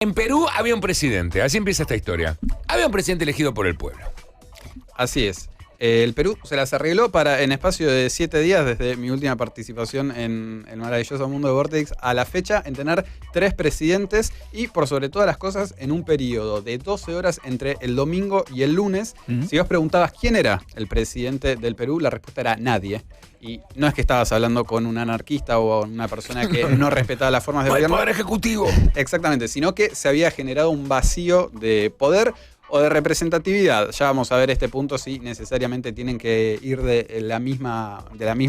En Perú había un presidente, así empieza esta historia. Había un presidente elegido por el pueblo. Así es. El Perú se las arregló para, en espacio de 7 días, desde mi última participación en el maravilloso mundo de Vortex a la fecha, en tener 3 presidentes y, por sobre todas las cosas, en un periodo de 12 horas entre el domingo y el lunes. Si vos preguntabas quién era el presidente del Perú, la respuesta era nadie. Y no es que estabas hablando con un anarquista o una persona que no respetaba las formas de El gobierno. poder ejecutivo. Exactamente, sino que se había generado un vacío de poder o de representatividad. Ya vamos a ver este punto si necesariamente tienen que ir de la misma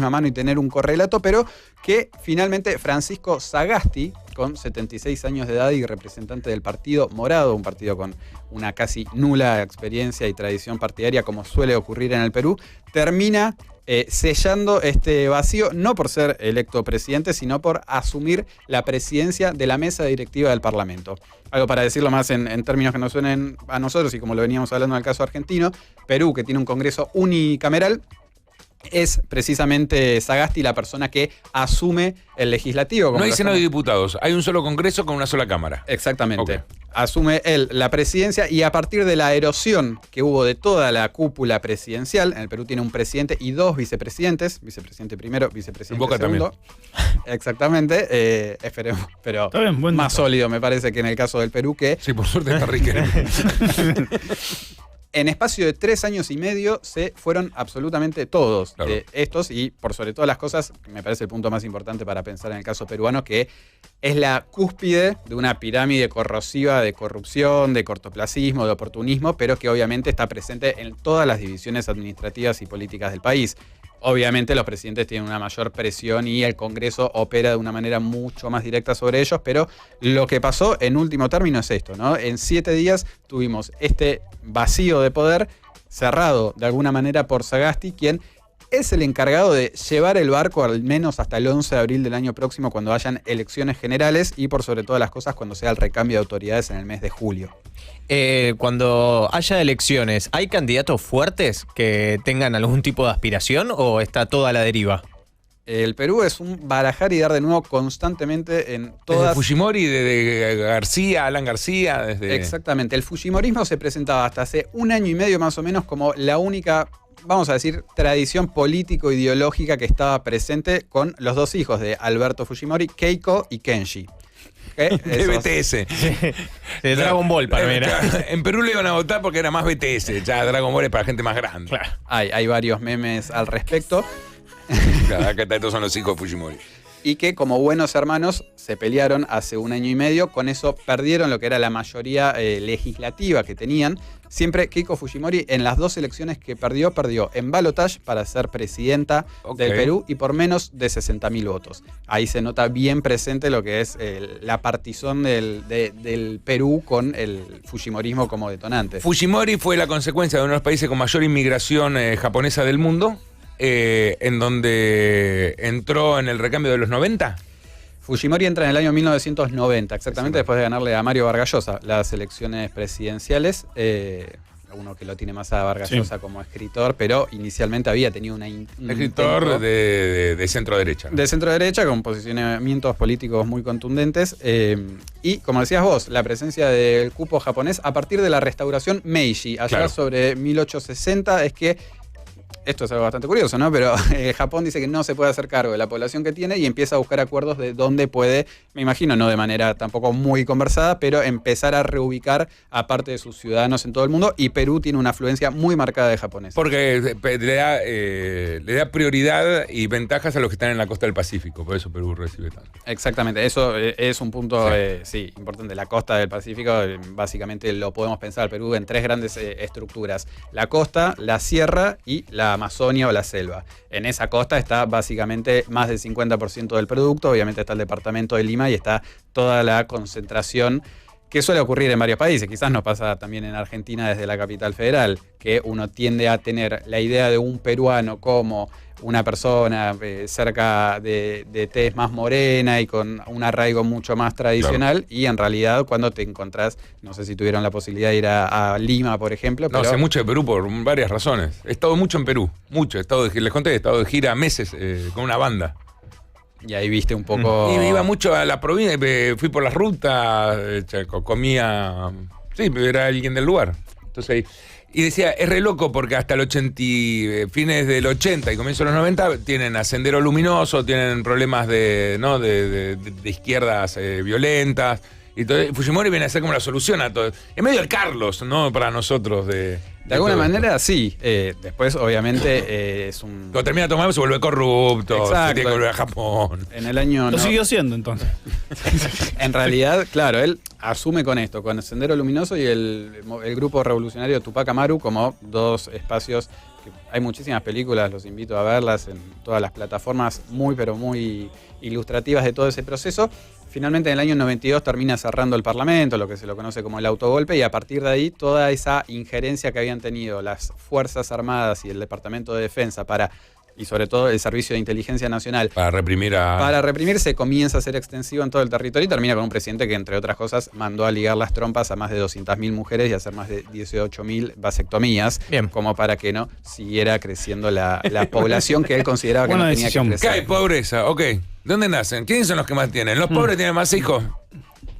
mano y tener un correlato, pero que finalmente Francisco Sagasti, con 76 años de edad y representante del Partido Morado, un partido con una casi nula experiencia y tradición partidaria como suele ocurrir en el Perú, termina sellando este vacío, no por ser electo presidente, sino por asumir la presidencia de la mesa directiva del Parlamento. Algo para decirlo más en términos que nos suenen a nosotros, y como lo veníamos hablando en el caso argentino, Perú, que tiene un Congreso unicameral, es precisamente Sagasti la persona que asume el legislativo. No hay Senado de Diputados, hay un solo Congreso con una sola Cámara. Exactamente. Okay. Asume él la presidencia y a partir de la erosión que hubo de toda la cúpula presidencial, en el Perú tiene un presidente y 2 vicepresidentes, vicepresidente primero, vicepresidente Boca segundo. También. Exactamente, esperemos, pero bien, más sólido me parece que en el caso del Perú que... Sí, por suerte está rico. En espacio de 3 años y medio se fueron absolutamente todos claro. Estos, y por sobre todas las cosas, me parece el punto más importante para pensar en el caso peruano, que es la cúspide de una pirámide corrosiva de corrupción, de cortoplacismo, de oportunismo, pero que obviamente está presente en todas las divisiones administrativas y políticas del país. Obviamente los presidentes tienen una mayor presión y el Congreso opera de una manera mucho más directa sobre ellos, pero lo que pasó en último término es esto, ¿no? En 7 días tuvimos este vacío de poder cerrado de alguna manera por Sagasti, quien es el encargado de llevar el barco al menos hasta el 11 de abril del año próximo, cuando hayan elecciones generales y por sobre todas las cosas cuando sea el recambio de autoridades en el mes de julio. Cuando haya elecciones, ¿hay candidatos fuertes que tengan algún tipo de aspiración o está toda a la deriva? El Perú es un barajar y dar de nuevo constantemente en todas... Desde Fujimori, de García, Alan García, desde... Exactamente. El fujimorismo se presentaba hasta hace 1 año y medio más o menos como la única, vamos a decir, tradición político-ideológica que estaba presente con los 2 hijos de Alberto Fujimori, Keiko y Kenji. De BTS. De Dragon Ball, para mí. En Perú le iban a votar porque era más BTS. Ya Dragon Ball es para gente más grande. Claro. Hay varios memes al respecto. Acá estos son los hijos de Fujimori. Y que como buenos hermanos se pelearon hace 1 año y medio. Con eso perdieron lo que era la mayoría legislativa que tenían. Siempre Keiko Fujimori en las 2 elecciones que perdió en balotage para ser presidenta del Perú y por menos de 60.000 votos. Ahí se nota bien presente lo que es la partizón del Perú con el fujimorismo como detonante. Fujimori fue la consecuencia de uno de los países con mayor inmigración japonesa del mundo. En donde entró en el recambio de los 90. Fujimori entra en el año 1990, exactamente después de ganarle a Mario Vargas Llosa las elecciones presidenciales. Uno que lo tiene más a Vargas Llosa como escritor, pero inicialmente había tenido un escritor de centro derecha, ¿no? De centro derecha, con posicionamientos políticos muy contundentes. Y, como decías vos, la presencia del cupo japonés a partir de la restauración Meiji, allá sobre 1860, es que... Esto es algo bastante curioso, ¿no? Pero Japón dice que no se puede hacer cargo de la población que tiene y empieza a buscar acuerdos de dónde puede, me imagino, no de manera tampoco muy conversada, pero empezar a reubicar a parte de sus ciudadanos en todo el mundo. Y Perú tiene una afluencia muy marcada de japoneses. Porque le da prioridad y ventajas a los que están en la costa del Pacífico, por eso Perú recibe tanto. Exactamente, eso es un punto importante. La costa del Pacífico, básicamente lo podemos pensar Perú en 3 grandes estructuras: la costa, la sierra y la Amazonia o la selva. En esa costa está básicamente más del 50% del producto, obviamente está el departamento de Lima y está toda la concentración que suele ocurrir en varios países. Quizás nos pasa también en Argentina desde la capital federal, que uno tiende a tener la idea de un peruano como una persona cerca de tez más morena y con un arraigo mucho más tradicional, claro. Y en realidad cuando te encontrás, no sé si tuvieron la posibilidad de ir a Lima, por ejemplo. No, sé mucho de Perú por varias razones. He estado mucho en Perú, mucho. Les conté, he estado de gira meses con una banda. Y ahí viste un poco... Y iba mucho a la provincia, fui por las rutas, comía... Sí, era alguien del lugar. Entonces, y decía, es re loco porque hasta el 80, fines del 80 y comienzo de los 90 tienen a Sendero Luminoso, tienen problemas de izquierdas violentas. Y todo, Fujimori viene a ser como la solución a todo. En medio del Carlos, ¿no? Para nosotros de alguna manera, sí. Después, obviamente, es un... Cuando termina tomando se vuelve corrupto, Exacto. se tiene que volver a Japón. En el año... Lo siguió siendo, entonces. En realidad, claro, él asume con esto, con el Sendero Luminoso y el grupo revolucionario Tupac Amaru como dos espacios. Hay muchísimas películas, los invito a verlas en todas las plataformas, muy pero muy ilustrativas de todo ese proceso. Finalmente en el año 92 termina cerrando el Parlamento, lo que se lo conoce como el autogolpe, y a partir de ahí toda esa injerencia que habían tenido las Fuerzas Armadas y el Departamento de Defensa y sobre todo el Servicio de Inteligencia Nacional Para reprimir se comienza a ser extensivo en todo el territorio y termina con un presidente que, entre otras cosas, mandó a ligar las trompas a más de 200.000 mujeres y a hacer más de 18.000 vasectomías. Bien. Como para que no siguiera creciendo la población que él consideraba que Buena no tenía decisión. que ¿Qué hay? crecer. Pobreza, ok. ¿Dónde nacen? ¿Quiénes son los que más tienen? ¿Los pobres tienen más hijos?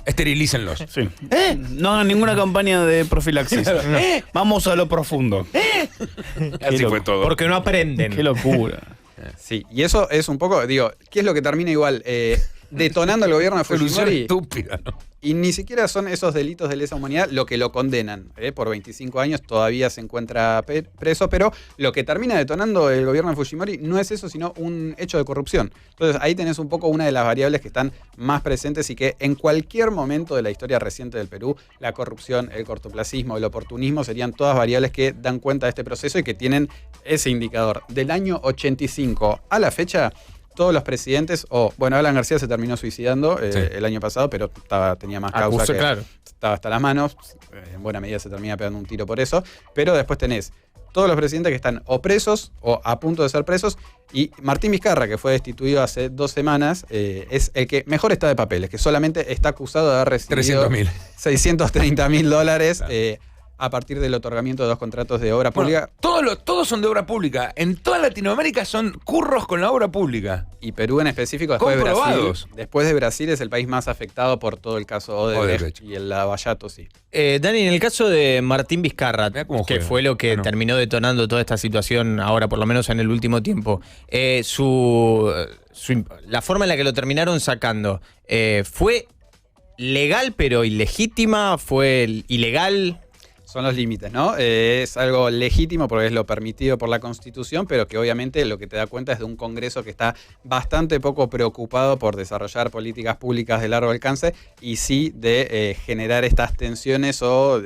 Esterilícenlos. Sí. No hagan ninguna campaña de profilaxis. Vamos a lo profundo. Así loco. fue todo. Porque no aprenden. Qué locura. Sí, y eso es un poco, digo, ¿qué es lo que termina igual? Detonando el gobierno de Solución Fujimori. estúpida, ¿no? Y ni siquiera son esos delitos de lesa humanidad lo que lo condenan. Por 25 años todavía se encuentra preso, pero lo que termina detonando el gobierno de Fujimori no es eso, sino un hecho de corrupción. Entonces ahí tenés un poco una de las variables que están más presentes y que en cualquier momento de la historia reciente del Perú, la corrupción, el cortoplacismo, el oportunismo serían todas variables que dan cuenta de este proceso y que tienen ese indicador. Del año 85 a la fecha, todos los presidentes, Alan García se terminó suicidando el año pasado, pero tenía más causa que claro. estaba hasta las manos. En buena medida se termina pegando un tiro por eso. Pero después tenés todos los presidentes que están o presos o a punto de ser presos. Y Martín Vizcarra, que fue destituido hace 2 semanas, es el que mejor está de papeles, que solamente está acusado de haber recibido 300.000. $630.000 a partir del otorgamiento de 2 contratos de obra pública. Todos son de obra pública. En toda Latinoamérica son curros con la obra pública. Y Perú en específico, después de Comprobados. Brasil. Después de Brasil es el país más afectado por todo el caso Odebrecht. Odebrecht. Y el Lavallato, sí. Dani, en el caso de Martín Vizcarra, Mirá cómo que juega. fue lo que Bueno. terminó detonando toda esta situación ahora, por lo menos en el último tiempo, la forma en la que lo terminaron sacando, ¿fue legal pero ilegítima? ¿Fue ilegal? Son los límites, ¿no? Es algo legítimo porque es lo permitido por la Constitución, pero que obviamente lo que te da cuenta es de un Congreso que está bastante poco preocupado por desarrollar políticas públicas de largo alcance y sí de generar estas tensiones o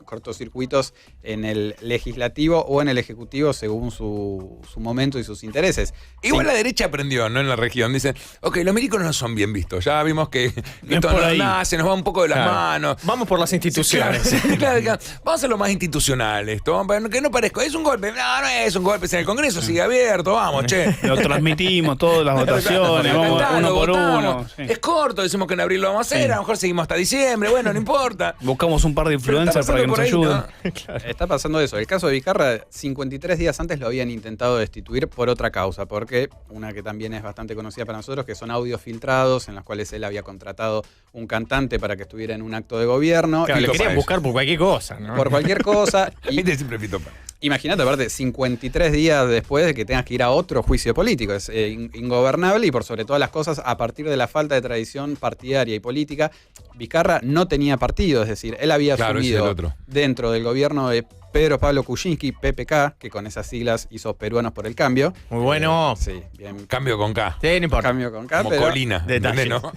cortocircuitos en el legislativo o en el ejecutivo según su momento y sus intereses. Igual Sí. la derecha aprendió, ¿no? En la región. Dicen, ok, los milicos no son bien vistos. Ya vimos que Es esto por no ahí. nace, nos va un poco de las Claro. manos. Vamos por las instituciones. Claro, vamos a hacerlo más institucional esto. Que no parezca, es un golpe. No es un golpe. Si en el Congreso sigue abierto, vamos, che. Lo transmitimos, todas las votaciones, vamos Cantalo, uno por votamos. uno. Sí. Es corto, decimos que en abril lo vamos a hacer, a lo mejor seguimos hasta diciembre, bueno, no importa. Buscamos un par de Pero está influencers para que nos pasando por ahí, ayuden. ¿no? Está pasando eso. El caso de Vizcarra, 53 días antes lo habían intentado destituir por otra causa, porque una que también es bastante conocida para nosotros, que son audios filtrados en los cuales él había contratado un cantante para que estuviera en un acto de gobierno. Claro, y le Fito querían Páez. buscar por cualquier cosa, ¿no? por cualquier cosa. Y Viste siempre Fito Páez. imagínate, aparte, 53 días después de que tengas que ir a otro juicio político. Es ingobernable y por sobre todas las cosas, a partir de la falta de tradición partidaria y política, Vizcarra no tenía partido, es decir, él había Claro, ese es el asumido otro. dentro del gobierno de Pedro Pablo Kuczynski, PPK, que con esas siglas hizo Peruanos por el Cambio. Muy bueno. Sí, bien. Cambio con K. Sí, no importa. Cambio con K, Como pero, Colina. Detalle. ¿Entendés, no?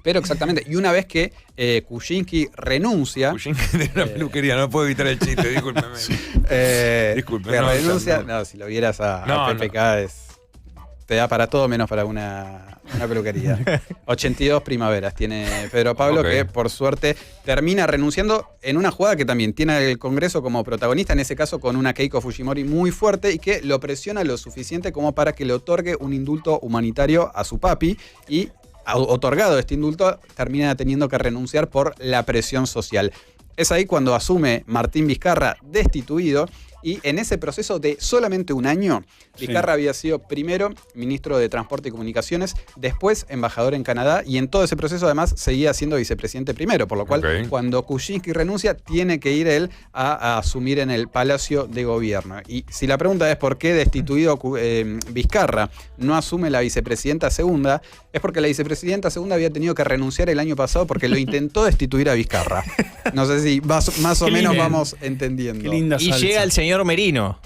pero exactamente. Y una vez que Kuczynski renuncia, de una peluquería, no puedo evitar el chiste, discúlpeme. Disculpe, que no, renuncia, no. no, si lo vieras a No, PPK te da para todo menos para una peluquería. 82 primaveras tiene Pedro Pablo, Ok. que por suerte termina renunciando en una jugada que también tiene el Congreso como protagonista, en ese caso con una Keiko Fujimori muy fuerte y que lo presiona lo suficiente como para que le otorgue un indulto humanitario a su papi y otorgado este indulto termina teniendo que renunciar por la presión social. Es ahí cuando asume Martín Vizcarra destituido. Y en ese proceso de solamente un año, Vizcarra había sido primero ministro de Transporte y Comunicaciones, después embajador en Canadá, y en todo ese proceso además seguía siendo vicepresidente primero, por lo cual cuando Kuczynski renuncia tiene que ir él a asumir en el Palacio de Gobierno. Y si la pregunta es por qué destituido Vizcarra no asume la vicepresidenta segunda, es porque la vicepresidenta segunda había tenido que renunciar el año pasado porque lo intentó destituir a Vizcarra. No sé si más o menos vamos entendiendo. Qué linda Y salsa. llega el señor Merino.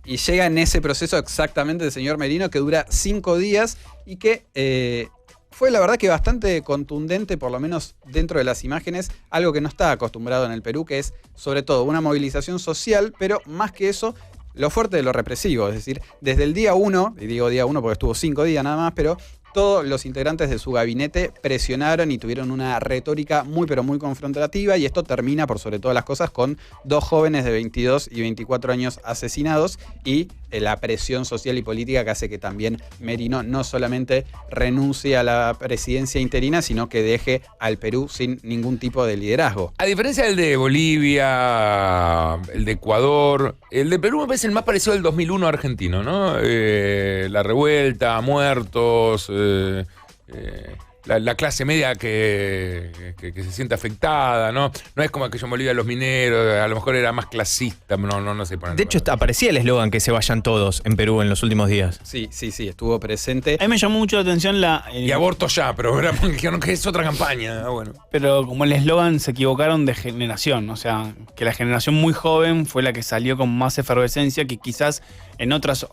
Y llega en ese proceso exactamente el señor Merino, que dura 5 días y que fue la verdad que bastante contundente, por lo menos dentro de las imágenes, algo que no está acostumbrado en el Perú, que es sobre todo una movilización social, pero más que eso, lo fuerte de lo represivo. Es decir, desde el día 1, y digo día 1 porque estuvo 5 días nada más, pero todos los integrantes de su gabinete presionaron y tuvieron una retórica muy pero muy confrontativa, y esto termina por sobre todas las cosas con 2 jóvenes de 22 y 24 años asesinados, y la presión social y política que hace que también Merino no solamente renuncie a la presidencia interina, sino que deje al Perú sin ningún tipo de liderazgo. A diferencia del de Bolivia, el de Ecuador, el de Perú me parece el más parecido al 2001 argentino, ¿no? La revuelta, muertos, la clase media que se siente afectada, ¿no? No es como aquello en Bolivia, los mineros, a lo mejor era más clasista, no sé. De hecho, aparecía el eslogan que se vayan todos en Perú en los últimos días. Sí, estuvo presente. A mí me llamó mucho la atención y aborto ya, pero dijeron que es otra campaña. Bueno. Pero como el eslogan se equivocaron de generación, o sea, que la generación muy joven fue la que salió con más efervescencia, que quizás en otras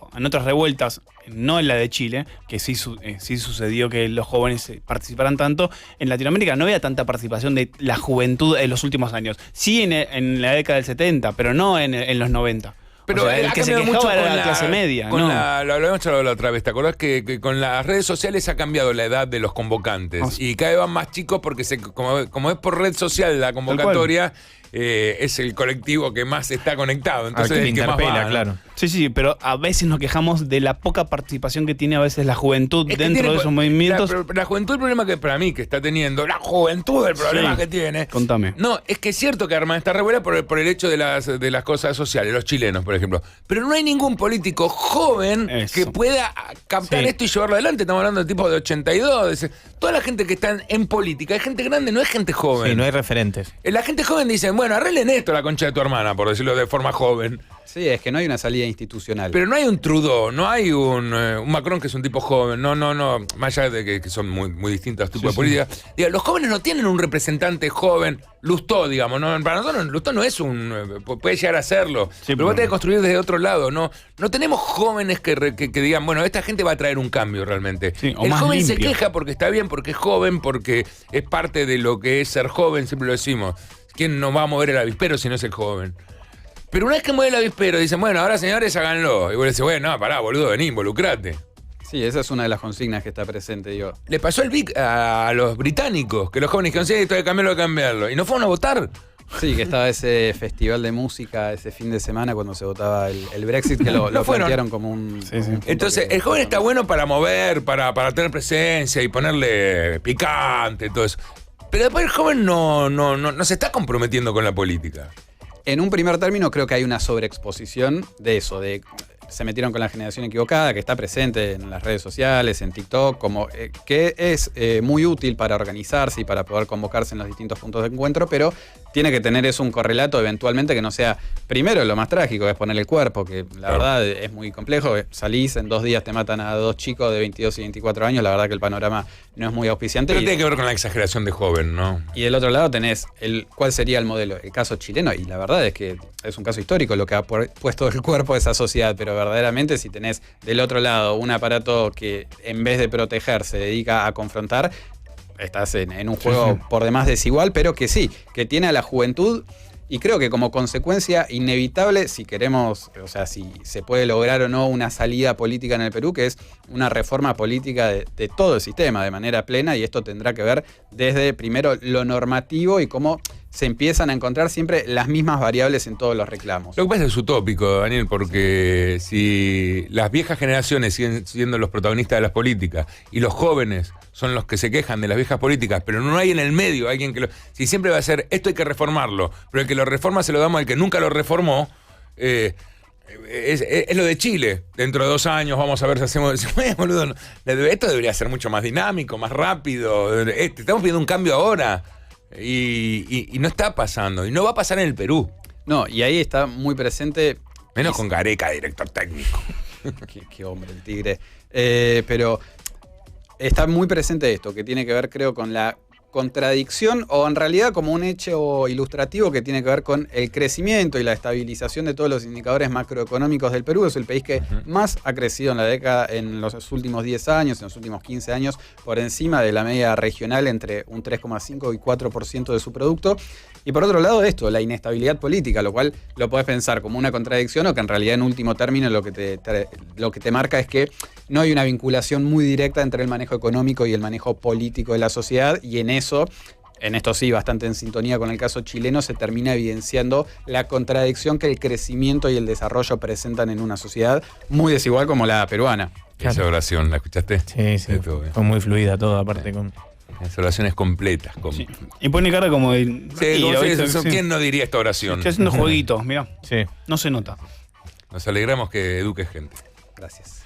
revueltas, no en la de Chile, que sí sucedió que los jóvenes participaran tanto, en Latinoamérica no había tanta participación de la juventud en los últimos años. Sí en la década del 70, pero no en los 90. Pero o sea, el que se quejaba era la clase media, ¿no? Lo habíamos charlado la otra vez, ¿te acordás que con las redes sociales ha cambiado la edad de los convocantes? Y cada vez van más chicos porque como es por red social la convocatoria, es el colectivo que más está conectado. Entonces que el que más interpela, va, claro. Sí, pero a veces nos quejamos de la poca participación que tiene a veces la juventud dentro de esos movimientos. La juventud, el problema que para mí que está teniendo, la juventud el problema que tiene. Contame. No, es que es cierto que arman esta revuelta por el hecho de las cosas sociales, los chilenos, por ejemplo. Pero no hay ningún político joven que pueda captar esto y llevarlo adelante. Estamos hablando de tipos de 82. Toda la gente que está en política es gente grande, no es gente joven. Sí, no hay referentes. La gente joven dice, bueno, arreglen esto, la concha de tu hermana, por decirlo de forma joven. Sí, es que no hay una salida institucional. Pero no hay un Trudeau, no hay un Macron que es un tipo joven, no, más allá de que son muy distintos tipos de política. Digo, los jóvenes no tienen un representante joven, Lustó, digamos, ¿no? Para nosotros Lustó no es puede llegar a serlo, pero vos tenés que construir desde otro lado, no tenemos jóvenes que digan, bueno, esta gente va a traer un cambio realmente. Sí, el joven se queja porque está bien, porque es joven, porque es parte de lo que es ser joven, siempre lo decimos. ¿Quién no va a mover el avispero si no es el joven? Pero una vez que mueve el avispero, dicen, bueno, ahora señores, háganlo. Y vos le decís, bueno, no, pará, boludo, vení, involucrate. Sí, esa es una de las consignas que está presente, digo. Le pasó el BIC a los británicos, que los jóvenes dijeron, sí, esto hay que cambiarlo. Y no fueron a votar. Sí, que estaba ese festival de música ese fin de semana cuando se votaba el Brexit, que lo plantearon como un... Entonces, el joven está bueno para mover, para tener presencia y ponerle picante, todo eso. Pero después el joven no se está comprometiendo con la política. En un primer término creo que hay una sobreexposición de eso, de se metieron con la generación equivocada, que está presente en las redes sociales, en TikTok, como que es muy útil para organizarse y para poder convocarse en los distintos puntos de encuentro, pero tiene que tener eso un correlato eventualmente que no sea, primero lo más trágico, que es poner el cuerpo, que la verdad es muy complejo. Salís, en 2 días te matan a 2 chicos de 22 y 24 años, la verdad que el panorama no es muy auspiciante. Pero tiene que ver con la exageración de joven, ¿no? Y del otro lado tenés cuál sería el modelo, el caso chileno, y la verdad es que es un caso histórico lo que ha puesto el cuerpo de esa sociedad, pero verdaderamente si tenés del otro lado un aparato que en vez de proteger se dedica a confrontar, estás en un juego por demás desigual, pero que sí, que tiene a la juventud, y creo que como consecuencia inevitable, si queremos, o sea, si se puede lograr o no una salida política en el Perú, que es una reforma política de todo el sistema de manera plena, y esto tendrá que ver desde primero lo normativo y cómo se empiezan a encontrar siempre las mismas variables en todos los reclamos. Lo que pasa es utópico, Daniel, porque si las viejas generaciones siguen siendo los protagonistas de las políticas y los jóvenes son los que se quejan de las viejas políticas, pero no hay en el medio alguien que lo... Si siempre va a ser, esto hay que reformarlo, pero el que lo reforma se lo damos al que nunca lo reformó, es lo de Chile. Dentro de 2 años vamos a ver si hacemos... Boludo, esto debería ser mucho más dinámico, más rápido. Estamos pidiendo un cambio ahora. Y no está pasando, y no va a pasar en el Perú. No, y ahí está muy presente. Menos con Gareca, director técnico. Qué hombre, el tigre. Pero está muy presente esto, que tiene que ver, creo, con la contradicción, o en realidad como un hecho ilustrativo que tiene que ver con el crecimiento y la estabilización de todos los indicadores macroeconómicos del Perú. Es el país que más ha crecido en los últimos 10 años, en los últimos 15 años, por encima de la media regional, entre un 3,5 y 4% de su producto. Y por otro lado esto, la inestabilidad política, lo cual lo podés pensar como una contradicción, o que en realidad en último término lo que te marca es que no hay una vinculación muy directa entre el manejo económico y el manejo político de la sociedad, y en esto sí, bastante en sintonía con el caso chileno, se termina evidenciando la contradicción que el crecimiento y el desarrollo presentan en una sociedad muy desigual como la peruana. Esa oración, ¿la escuchaste? Sí. Fue muy fluida todo, aparte con... Las oraciones completas. Sí. Y pone cara como de... ¿Quién no diría esta oración? Estoy haciendo jueguitos, mirá. Sí. No se nota. Nos alegramos que eduques gente. Gracias.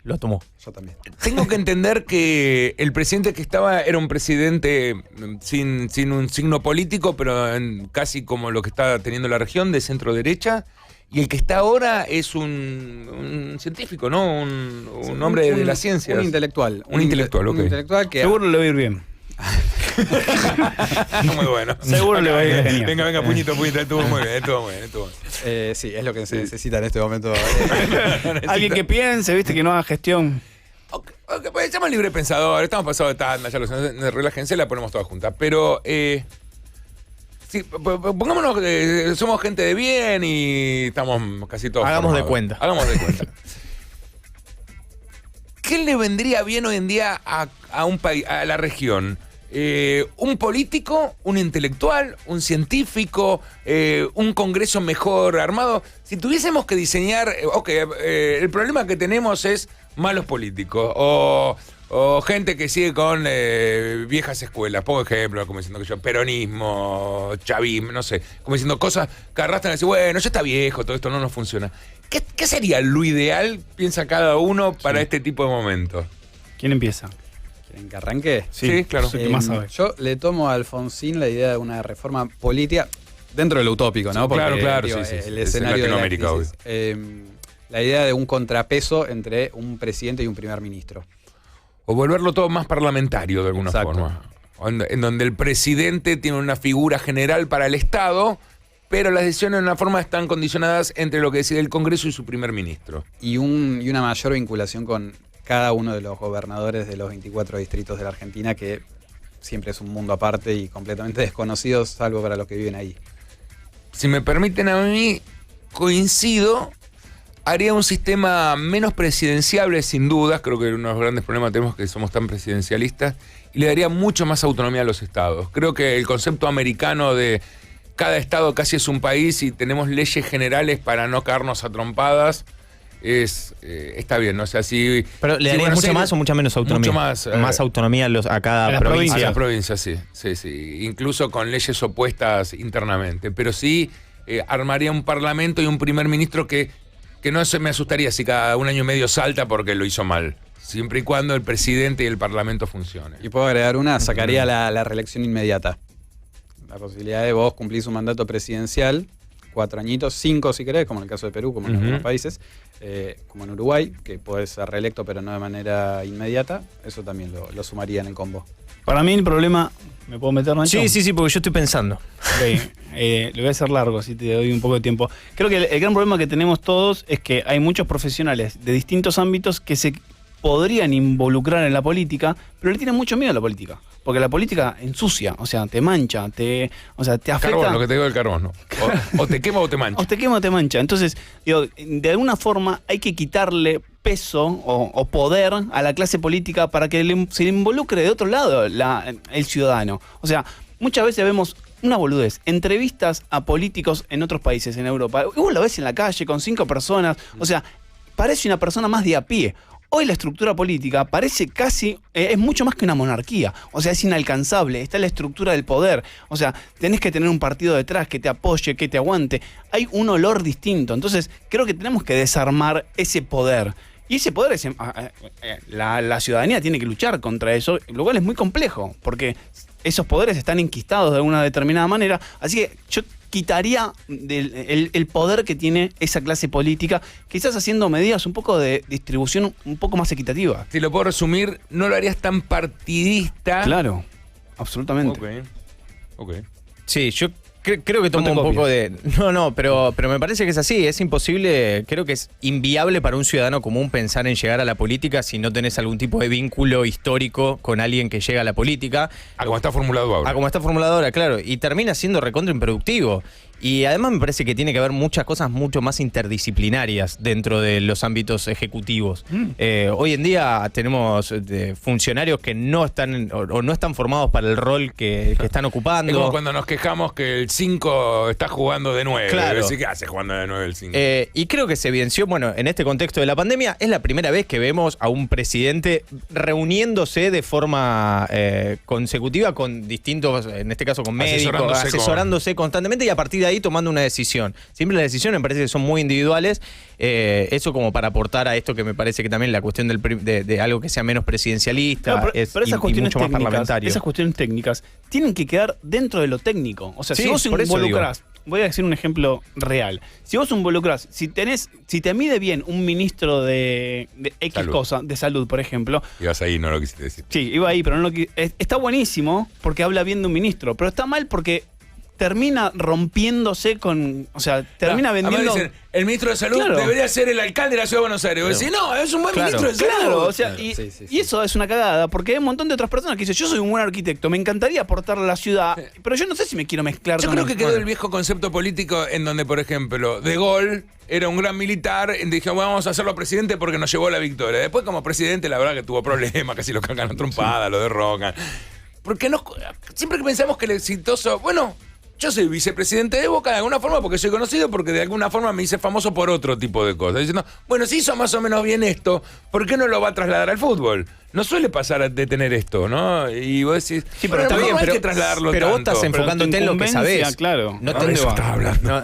Lo tomó. Yo también. Tengo que entender que el presidente que estaba era un presidente sin un signo político, pero casi como lo que está teniendo la región, de centro derecha. Y el que está ahora es un científico, ¿no? Un hombre de la ciencia. Un intelectual. Un intelectual, ok. Un intelectual que... Seguro le va a ir bien. Muy bueno. Seguro le va a ir genial. Venga, puñito, estuvo muy bien, estuvo muy bien. Sí, es lo que se necesita en este momento. Alguien que piense, viste, que no haga gestión. Okay, pues estamos libre pensador, estamos pasados de tanda, ya relájense, la ponemos todas juntas. Pero, sí, pongámonos que somos gente de bien y estamos casi todos Hagamos formados. de cuenta. Hagamos de cuenta. ¿Qué le vendría bien hoy en día a un país, a la región? ¿Un político, un intelectual, un científico, un congreso mejor armado? Si tuviésemos que diseñar, el problema que tenemos es malos políticos o gente que sigue con viejas escuelas, pongo ejemplo, como diciendo que yo, peronismo, chavismo, no sé, como diciendo cosas que arrastran y decir, bueno, ya está viejo, todo esto no nos funciona. ¿Qué sería lo ideal, piensa cada uno, para este tipo de momentos? ¿Quién empieza? ¿Quieren que arranque? Sí, claro. ¿Qué más sabe? Yo le tomo a Alfonsín la idea de una reforma política dentro de lo utópico, ¿no? Porque, claro, digo, sí. El Es escenario de la Latinoamérica, crisis. La idea de un contrapeso entre un presidente y un primer ministro. O volverlo todo más parlamentario de alguna Exacto. forma. En donde el presidente tiene una figura general para el Estado, pero las decisiones de una forma están condicionadas entre lo que decide el Congreso y su primer ministro. Y una mayor vinculación con cada uno de los gobernadores de los 24 distritos de la Argentina, que siempre es un mundo aparte y completamente desconocido, salvo para los que viven ahí. Si me permiten a mí, coincido, haría un sistema menos presidenciable sin dudas, creo que uno de los grandes problemas que tenemos es que somos tan presidencialistas, y le daría mucho más autonomía a los estados. Creo que el concepto americano de cada estado casi es un país y tenemos leyes generales para no caernos a trompadas, está bien, ¿no? O sea, si... Pero le daría mucha más o mucha menos autonomía. Mucho más. Más autonomía a cada provincia. A las provincias, sí. Incluso con leyes opuestas internamente. Pero sí armaría un parlamento y un primer ministro que no se me asustaría si cada 1 año y medio salta porque lo hizo mal. Siempre y cuando el presidente y el parlamento funcionen. Y puedo agregar sacaría la reelección inmediata. La posibilidad de vos cumplís un mandato presidencial, 4 añitos, 5 si querés, como en el caso de Perú, como en algunos países, como en Uruguay, que podés ser reelecto pero no de manera inmediata. Eso también lo sumaría en el combo. Para mí el problema... ¿Me puedo meter, Nacho? Sí, porque yo estoy pensando. Ok, lo voy a hacer largo, así te doy un poco de tiempo. Creo que el gran problema que tenemos todos es que hay muchos profesionales de distintos ámbitos que se podrían involucrar en la política, pero le tienen mucho miedo a la política. Porque la política ensucia, o sea, te mancha, te afecta. Carbón, lo que te digo del carbón, ¿no? O te quema o te mancha. O te quema o te mancha. Entonces, digo, de alguna forma hay que quitarle peso o poder a la clase política para que se le involucre de otro lado el ciudadano. O sea, muchas veces vemos una boludez, entrevistas a políticos en otros países, en Europa. Y vos lo ves en la calle con 5 personas, o sea, parece una persona más de a pie. Hoy la estructura política parece casi, es mucho más que una monarquía, o sea, es inalcanzable, está la estructura del poder, o sea, tenés que tener un partido detrás que te apoye, que te aguante, hay un olor distinto, entonces creo que tenemos que desarmar ese poder. Y ese poder, la ciudadanía tiene que luchar contra eso, lo cual es muy complejo, porque esos poderes están enquistados de alguna determinada manera, así que yo quitaría el poder que tiene esa clase política, quizás haciendo medidas un poco de distribución un poco más equitativa. Si lo puedo resumir, no lo harías tan partidista. Claro, absolutamente. Ok. Sí, yo creo que tomo un poco de... No, pero me parece que es así. Es imposible, creo que es inviable para un ciudadano común pensar en llegar a la política si no tenés algún tipo de vínculo histórico con alguien que llega a la política. Como está formulado ahora. Como está formulado ahora, claro. Y termina siendo recontra improductivo. Y además me parece que tiene que haber muchas cosas mucho más interdisciplinarias dentro de los ámbitos ejecutivos. Hoy en día tenemos funcionarios que no están o no están formados para el rol que están ocupando. Es como cuando nos quejamos que el 5 está jugando de 9. Claro. ¿Qué hace jugando de 9 el 5? Y creo que se evidenció, bueno, en este contexto de la pandemia, es la primera vez que vemos a un presidente reuniéndose de forma consecutiva con distintos, en este caso con médicos, asesorándose constantemente y a partir de ahí tomando una decisión. Siempre las decisiones me parece que son muy individuales. Eso como para aportar a esto que me parece que también la cuestión de algo que sea menos presidencialista pero esas cuestiones mucho más técnicas, parlamentario. esas cuestiones técnicas tienen que quedar dentro de lo técnico. O sea, Sí, si vos por eso involucrás, voy a decir un ejemplo real. Si vos involucrás, si te mide bien un ministro de X Salud. cosa, de salud, por ejemplo. Ibas ahí, no lo quisiste decir. Sí, iba ahí, pero no lo está buenísimo porque habla bien de un ministro, pero está mal porque termina rompiéndose con, o sea, termina vendiendo. Dicen, el ministro de Salud debería ser el alcalde de la Ciudad de Buenos Aires. Vos decís, no, es un buen ministro de Salud. Claro, o sea, Sí. y eso es una cagada, porque hay un montón de otras personas que dicen, yo soy un buen arquitecto, me encantaría aportarle a la ciudad, pero yo no sé si me quiero mezclar Yo con creo que quedó el viejo concepto político en donde, por ejemplo, De Gaulle era un gran militar, dijo, vamos a hacerlo presidente porque nos llevó a la victoria. Después, como presidente, la verdad que tuvo problemas, casi lo cagan a trompada, lo derrocan. Porque siempre que pensamos que el exitoso, bueno, yo soy vicepresidente de Boca de alguna forma porque soy conocido, porque de alguna forma me hice famoso por otro tipo de cosas. Diciendo, bueno, si hizo más o menos bien esto, ¿por qué no lo va a trasladar al fútbol? No suele pasar de tener esto, ¿no? Y vos decís, sí, pero está bien, no hay pero, que trasladarlo pero vos tanto. estás enfocándote en lo que sabés. Claro. No te eso estaba hablando.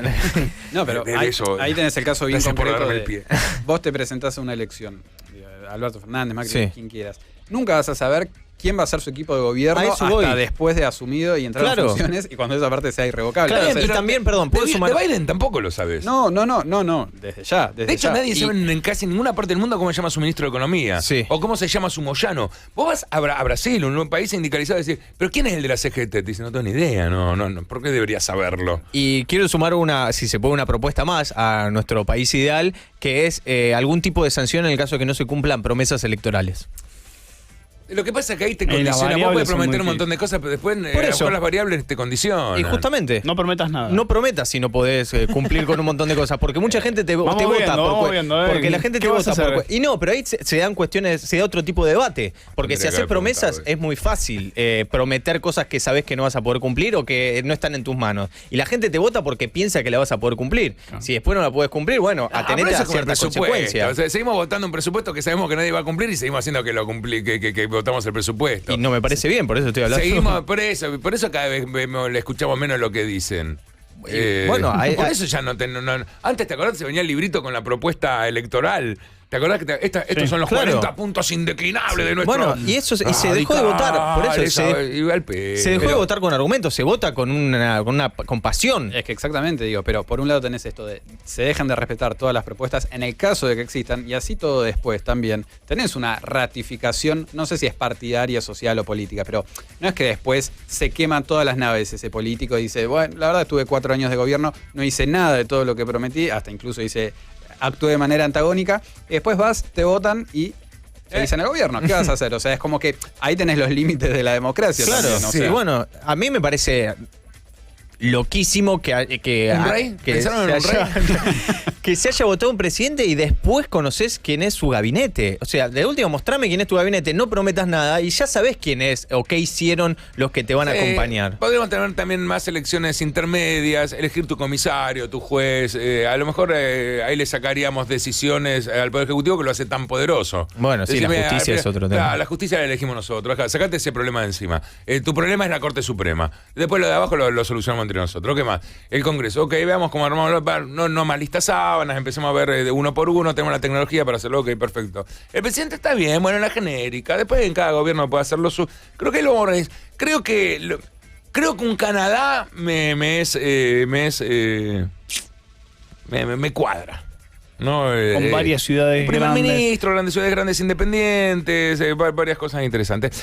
No, pero De ahí, eso. ahí tenés el caso bien Gracias por concreto darme de el pie. vos te presentás a una elección, Alberto Fernández, Macri, Sí. quien quieras. Nunca vas a saber quién va a ser su equipo de gobierno A eso hasta voy. después de asumido y entrar Claro. en funciones y cuando esa parte sea irrevocable. Claro, Entonces, y también, perdón, puedo sumar. De Biden tampoco lo sabes. no, desde ya. De hecho, nadie sabe en casi ninguna parte del mundo cómo se llama su ministro de Economía. Sí. O cómo se llama su Moyano. Vos vas a Brasil, un país sindicalizado, y decís, ¿pero quién es el de la CGT? Te dicen, no tengo ni idea, no. ¿Por qué deberías saberlo? Y quiero sumar si se puede, una propuesta más a nuestro país ideal, que es algún tipo de sanción en el caso de que no se cumplan promesas electorales. Lo que pasa es que ahí te las condiciona. Vos variables puedes son prometer muy un montón de cosas, pero después Por eso. las variables te condicionan. Y justamente, No prometas nada. no prometas si no podés cumplir con un montón de cosas, porque mucha gente te vota porque la gente ¿Qué te vas a vota hacer? por y no, pero ahí se dan cuestiones, se da otro tipo de debate, porque Tendría si que haces haber promesas preguntado es muy fácil prometer cosas que sabes que no vas a poder cumplir o que no están en tus manos, y la gente te vota porque piensa que la vas a poder cumplir. Si después no la puedes cumplir, bueno, atenete pero eso a es como el ciertas presupuesto. consecuencias. O sea, seguimos votando un presupuesto que sabemos que nadie va a cumplir y seguimos haciendo que que votamos el presupuesto. Y no me parece bien, por eso estoy hablando. Seguimos, por eso cada vez le escuchamos menos lo que dicen. Bueno, por eso ya no, antes, ¿te acordás? Se venía el librito con la propuesta electoral. ¿Te acordás que estos son los claro. 40 puntos indeclinables de nuestro... Bueno, y eso y se dejó de votar, por eso se dejó de votar con argumentos, se vota con pasión. Es que exactamente, digo, pero por un lado tenés esto de se dejan de respetar todas las propuestas en el caso de que existan, y así todo después también tenés una ratificación, no sé si es partidaria, social o política, pero no es que después se queman todas las naves ese político y dice, bueno, la verdad estuve 4 años de gobierno, no hice nada de todo lo que prometí, hasta incluso actué de manera antagónica, y después vas, te votan y te dicen el gobierno. ¿Qué vas a hacer? O sea, es como que ahí tenés los límites de la democracia. Claro, también, o sí, sea. bueno, a mí me parece loquísimo que ¿Un rey? que ¿Pensaron en un se haya- que se haya votado un presidente y después conoces quién es su gabinete. O sea, de último, mostrame quién es tu gabinete, no prometas nada y ya sabés quién es o qué hicieron los que te van a acompañar. Podríamos tener también más elecciones intermedias, elegir tu comisario, tu juez. A lo mejor ahí le sacaríamos decisiones al Poder Ejecutivo que lo hace tan poderoso. Bueno, sí, la justicia es otro tema. La justicia la elegimos nosotros. Acá, sacate ese problema de encima. Tu problema es la Corte Suprema. Después lo de abajo lo solucionamos entre nosotros. ¿Qué más? El Congreso. Ok, veamos cómo armamos. No más listas sábanas, empecemos a ver de uno por uno. Tenemos la tecnología para hacerlo. Ok, perfecto. El presidente está bien, bueno, en la genérica. Después en cada gobierno puede hacerlo su. Creo que Creo que un Canadá me cuadra. ¿No? Con varias ciudades primer grandes. ministro, grandes ciudades grandes independientes, varias cosas interesantes.